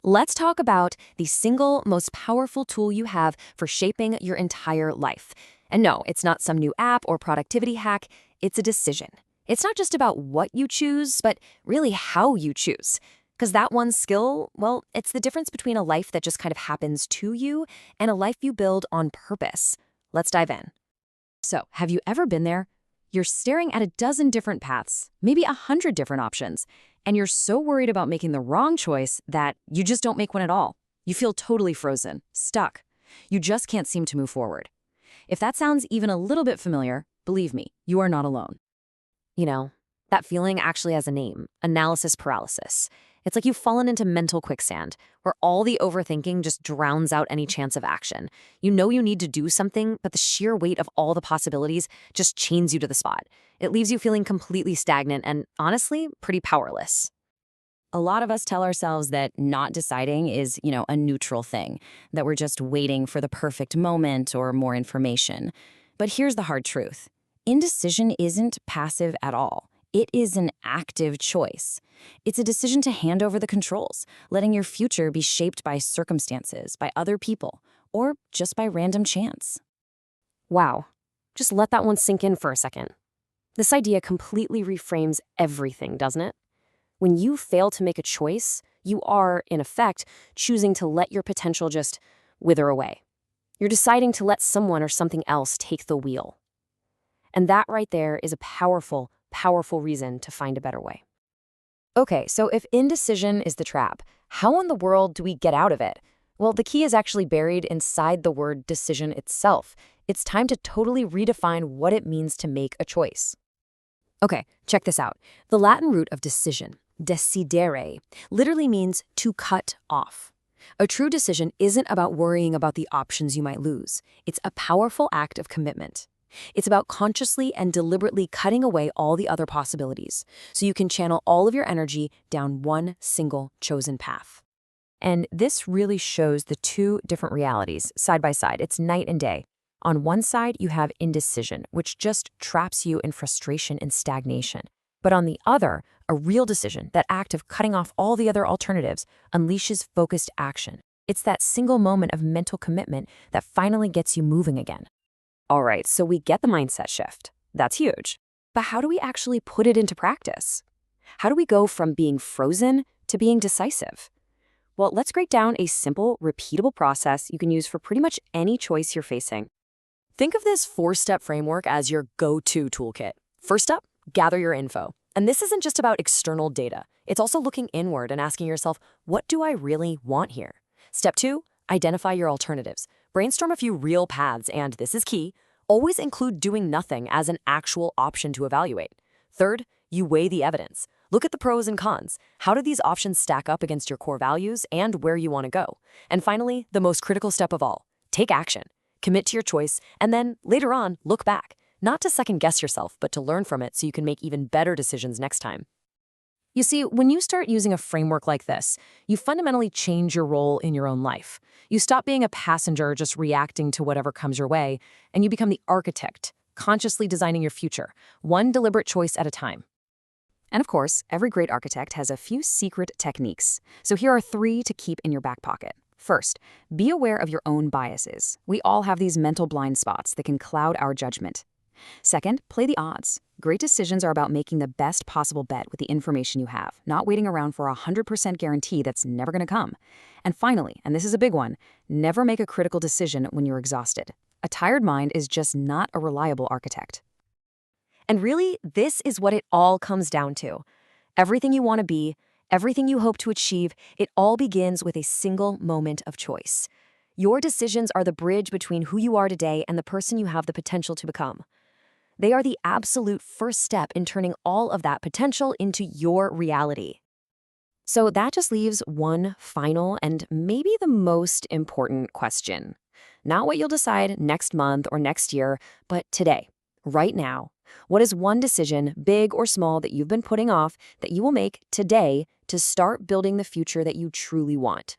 Let's talk about the single most powerful tool you have for shaping your entire life. And no, it's not some new app or productivity hack, it's a decision. It's not just about what you choose, but really how you choose. Because that one skill, well, it's the difference between a life that just kind of happens to you and a life you build on purpose. Let's dive in. So, have you ever been there? You're staring at a dozen different paths, maybe 100 different options, and you're so worried about making the wrong choice that you just don't make one at all. You feel totally frozen, stuck. You just can't seem to move forward. If that sounds even a little bit familiar, believe me, you are not alone. You know, that feeling actually has a name: analysis paralysis. It's like you've fallen into mental quicksand, where all the overthinking just drowns out any chance of action. You know you need to do something, but the sheer weight of all the possibilities just chains you to the spot. It leaves you feeling completely stagnant and, honestly, pretty powerless. A lot of us tell ourselves that not deciding is, a neutral thing, that we're just waiting for the perfect moment or more information. But here's the hard truth. Indecision isn't passive at all. It is an active choice. It's a decision to hand over the controls, letting your future be shaped by circumstances, by other people, or just by random chance. Wow. Just let that one sink in for a second. This idea completely reframes everything, doesn't it? When you fail to make a choice, you are, in effect, choosing to let your potential just wither away. You're deciding to let someone or something else take the wheel. And that right there is a powerful reason to find a better way. Okay, so if indecision is the trap, how in the world do we get out of it? Well, the key is actually buried inside the word decision itself. It's time to totally redefine what it means to make a choice. Okay, check this out. The Latin root of decision, decidere, literally means to cut off. A true decision isn't about worrying about the options you might lose. It's a powerful act of commitment. It's about consciously and deliberately cutting away all the other possibilities, so you can channel all of your energy down one single chosen path. And this really shows the two different realities side by side. It's night and day. On one side, you have indecision, which just traps you in frustration and stagnation. But on the other, a real decision, that act of cutting off all the other alternatives, unleashes focused action. It's that single moment of mental commitment that finally gets you moving again. All right, so we get the mindset shift. That's huge. But how do we actually put it into practice? How do we go from being frozen to being decisive? Well, let's break down a simple, repeatable process you can use for pretty much any choice you're facing. Think of this 4-step framework as your go-to toolkit. First up, gather your info. And this isn't just about external data. It's also looking inward and asking yourself, what do I really want here? Step 2, identify your alternatives. Brainstorm a few real paths, and this is key, always include doing nothing as an actual option to evaluate. Third, you weigh the evidence. Look at the pros and cons. How do these options stack up against your core values and where you want to go? And finally, the most critical step of all, take action. Commit to your choice, and then, later on, look back. Not to second-guess yourself, but to learn from it so you can make even better decisions next time. You see, when you start using a framework like this, you fundamentally change your role in your own life. You stop being a passenger just reacting to whatever comes your way, and you become the architect, consciously designing your future, one deliberate choice at a time. And of course, every great architect has a few secret techniques. So here are 3 to keep in your back pocket. First, be aware of your own biases. We all have these mental blind spots that can cloud our judgment. Second, play the odds. Great decisions are about making the best possible bet with the information you have, not waiting around for a 100% guarantee that's never going to come. And finally, and this is a big one, never make a critical decision when you're exhausted. A tired mind is just not a reliable architect. And really, this is what it all comes down to. Everything you want to be, everything you hope to achieve, it all begins with a single moment of choice. Your decisions are the bridge between who you are today and the person you have the potential to become. They are the absolute first step in turning all of that potential into your reality. So that just leaves one final and maybe the most important question. Not what you'll decide next month or next year, but today, right now. What is one decision, big or small, that you've been putting off that you will make today to start building the future that you truly want?